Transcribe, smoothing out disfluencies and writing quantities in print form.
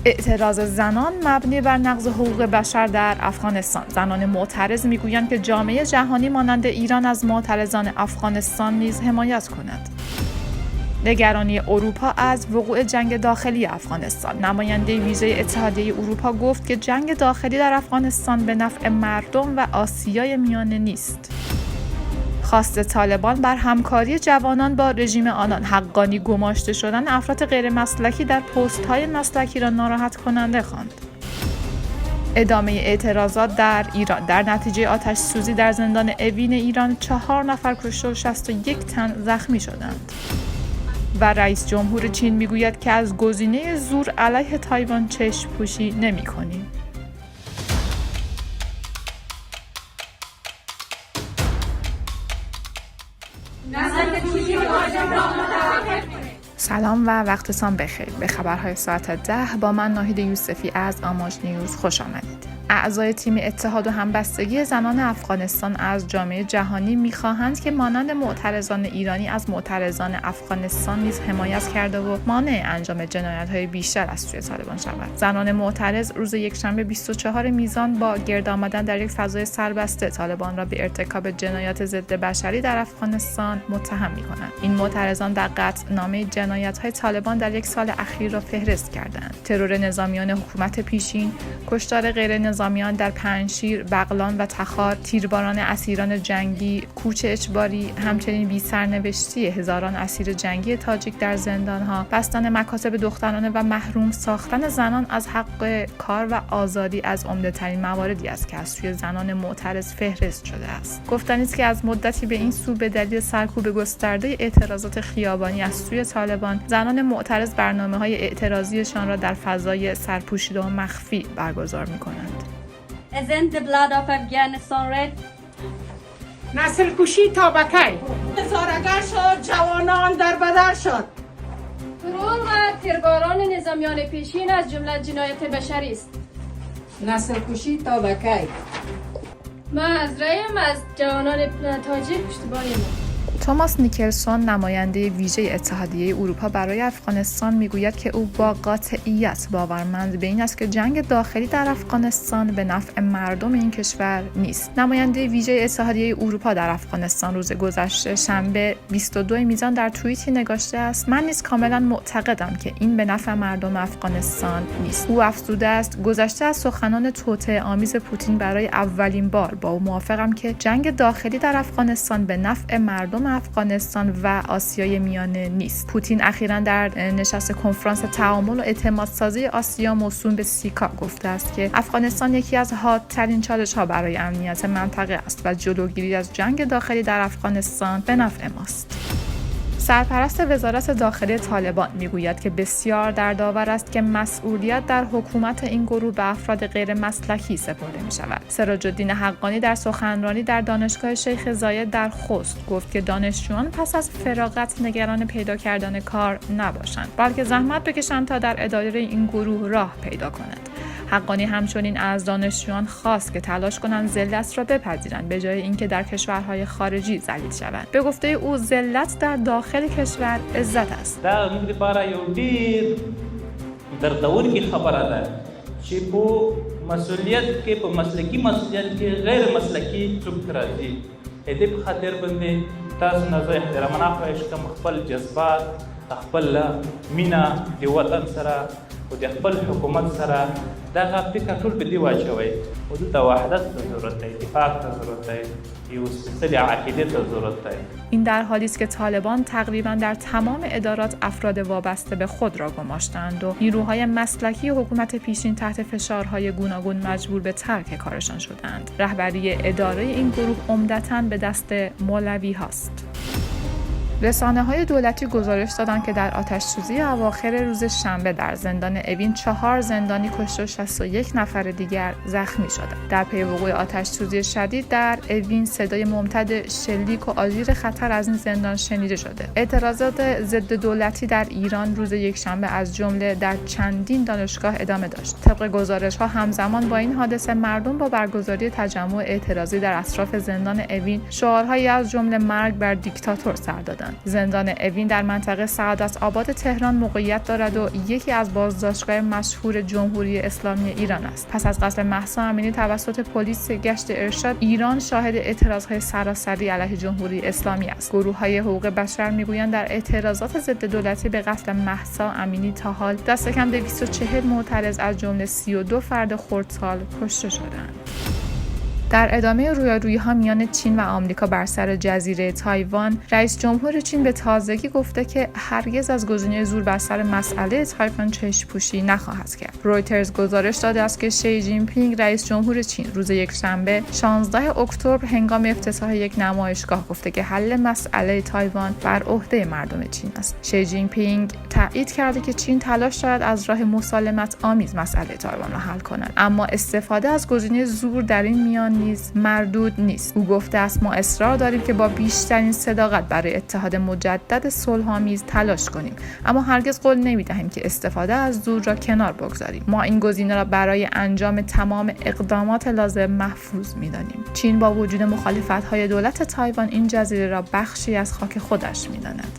اعتراض زنان مبنی بر نقض حقوق بشر در افغانستان. زنان معترض میگویند که جامعه جهانی مانند ایران از معترضان افغانستان نیز حمایت کند. نگرانی اروپا از وقوع جنگ داخلی افغانستان. نماینده ویژه اتحادیه اروپا گفت که جنگ داخلی در افغانستان به نفع مردم و آسیای میانه نیست. خواست طالبان بر همکاری جوانان با رژیم آنان. حقانی گماشته شدن افراد غیر مسلکی در پست‌های مسلکی را ناراحت کننده خواند. ادامه اعتراضات در ایران. در نتیجه آتش سوزی در زندان اوین ایران 4 نفر کشته و 61 تن زخمی شدند. و رئیس جمهور چین میگوید که از گزینه زور علیه تایوان چشم پوشی نمی‌کنیم. سلام و وقتتان بخیر. به خبرهای ساعت 10 با من ناهید یوسفی از آماج نیوز خوش آمدید. اعضای تیم اتحاد و همبستگی زنان افغانستان از جامعه جهانی می‌خواهند که مانند معترضان ایرانی از معترضان افغانستان نیز حمایت کرده و مانع انجام جنایت‌های بیشتر از سوی طالبان شود. زنان معترض روز یکشنبه 24 میزان با گرد آمدن در یک فضای سربسته طالبان را به ارتکاب جنایات ضد بشری در افغانستان متهم می‌کنند. این معترضان در قطعنامه جنایت‌های طالبان در یک سال اخیر را فهرست کردند. ترور نظامیان حکومت پیشین، کشتار غیر نظامیان در پنجشیر، بغلان و تخار، تیرباران اسیران جنگی، کوچ اجباری، همچنین بی‌سرنوشتی هزاران اسیر جنگی تاجیک در زندان‌ها، بستن مکاتب دخترانه و محروم ساختن زنان از حق کار و آزادی از عمده‌ترین مواردی است که از سوی زنان معترض فهرست شده است. گفتنی است که از مدتی به این سو به دلیل سرکوب گسترده اعتراضات خیابانی از سوی طالبان، زنان معترض برنامه‌های اعتراضیشان را در فضای سرپوشیده و مخفی برگزار می‌کنند. Isn't the blood of Afghanistan red? نسل کشی تا بکی هزارگر شد، جوانان در بدر شد. ترور و تیرباران نظامیان پیشین از جمله جنایت بشری است. نسل کشی تا بکی. ما از رایم از جوانان تاجیک پشتیبانیم. توماس نیکلسون نماینده ویژه اتحادیه اروپا برای افغانستان میگوید که او با قاطعیت باورمند به این است که جنگ داخلی در افغانستان به نفع مردم این کشور نیست. نماینده ویژه اتحادیه اروپا در افغانستان روز گذشته شنبه 22 میزان در توییتی نگاشته است: من نیز کاملا معتقدم که این به نفع مردم افغانستان نیست. او افزوده است: گذشته از سخنان توطئه آمیز پوتین برای اولین بار با او موافقم که جنگ داخلی در افغانستان به نفع مردم افغانستان و آسیای میانه نیست. پوتین اخیراً در نشست کنفرانس تعامل و اعتمادسازی آسیا موسوم به سیکا گفته است که افغانستان یکی از حادترین چالش‌ها برای امنیت منطقه است و جلوگیری از جنگ داخلی در افغانستان به نفع ماست. سرپرست وزارت داخلی طالبان میگوید که بسیار دردآور است که مسئولیت در حکومت این گروه به افراد غیر مسلکی سپرده می شود. سراج الدین حقانی در سخنرانی در دانشگاه شیخ زاید در خوست گفت که دانشجویان پس از فراغت نگران پیدا کردن کار نباشند، بلکه زحمت بکشند تا در اداره این گروه راه پیدا کنند. حقانی همچنین از دانشجویان خواست که تلاش کنند ذلت را بپذیرند به جای اینکه در کشورهای خارجی ذلیل شوند. به گفته او ذلت در داخل کشور عزت است. دا موږ لپاره یو ډیر دردونکې خبره ده چې په مسؤلیت کې په مسلکي مسؤلیت کې غیر مسلکي څوک راځي. دې په خاطر باندې تاسو نه زه احترامنه خواهش کوم خپل جذبات، خپل مینه د وطن سره او د خپل حکومت سره دغه فکر ټول په دې واچوئ او دلته وحدت ته ضرورت دی، اتفاق ته ضرورت دی، یو سپیڅلې عقیدې ته ضرورت دی. این در حالی است که طالبان تقریبا در تمام ادارات افراد وابسته به خود را گماشتند و نیروهای مسلکی حکومت پیشین تحت فشارهای گوناگون مجبور به ترک کارشان شدند. رهبری اداره این گروه عمدتاً به دست مولوی هاست. رسانه‌های دولتی گزارش دادند که در آتش‌سوزی اواخر روز شنبه در زندان اوین 4 زندانی کشته و 61 نفر دیگر زخمی شدند. در پی وقوع آتش‌سوزی شدید در اوین صدای ممتد شلیک و آژیر خطر از این زندان شنیده شده. اعتراضات ضد دولتی در ایران روز یکشنبه از جمله در چندین دانشگاه ادامه داشت. طبق گزارش‌ها همزمان با این حادثه مردم با برگزاری تجمع اعتراضی در اطراف زندان اوین شعارهایی از جمله مرگ بر دیکتاتور سر دادند. ایران. زندان اوین در منطقه سعادت آباد تهران موقعیت دارد و یکی از بازداشتگاه مشهور جمهوری اسلامی ایران است. پس از قتل مهسا امینی توسط پلیس گشت ارشاد، ایران شاهد اعتراضهای سراسری علیه جمهوری اسلامی است. گروه‌های حقوق بشر میگویند در اعتراضات ضد دولتی به قتل مهسا امینی تا حال دست کم 240 معترض از جمله 32 فرد خردسال کشته شدند. در ادامه رویارویی‌ها میان چین و آمریکا بر سر جزیره تایوان، رئیس جمهور چین به تازگی گفته که هرگز از گزینه زور بر سر مسئله تایوان چشم‌پوشی نخواهد کرد. رویترز گزارش داده است که شی جین پینگ رئیس جمهور چین روز یکشنبه 16 اکتبر هنگام افتتاح یک نمایشگاه گفته که حل مسئله تایوان بر عهده مردم چین است. شی جین پینگ تایید کرده که چین تلاش دارد از راه مسالمت آمیز مسئله تایوان را حل کند، اما استفاده از گزینه زور در این میان نیز مردود نیست. او گفته است ما اصرار داریم که با بیشترین صداقت برای اتحاد مجدد صلح‌آمیز تلاش کنیم، اما هرگز قول نمی‌دهیم که استفاده از زور را کنار بگذاریم. ما این گزینه را برای انجام تمام اقدامات لازم محفوظ می‌دانیم. چین با وجود مخالفت‌های دولت تایوان این جزیره را بخشی از خاک خودش می‌داند.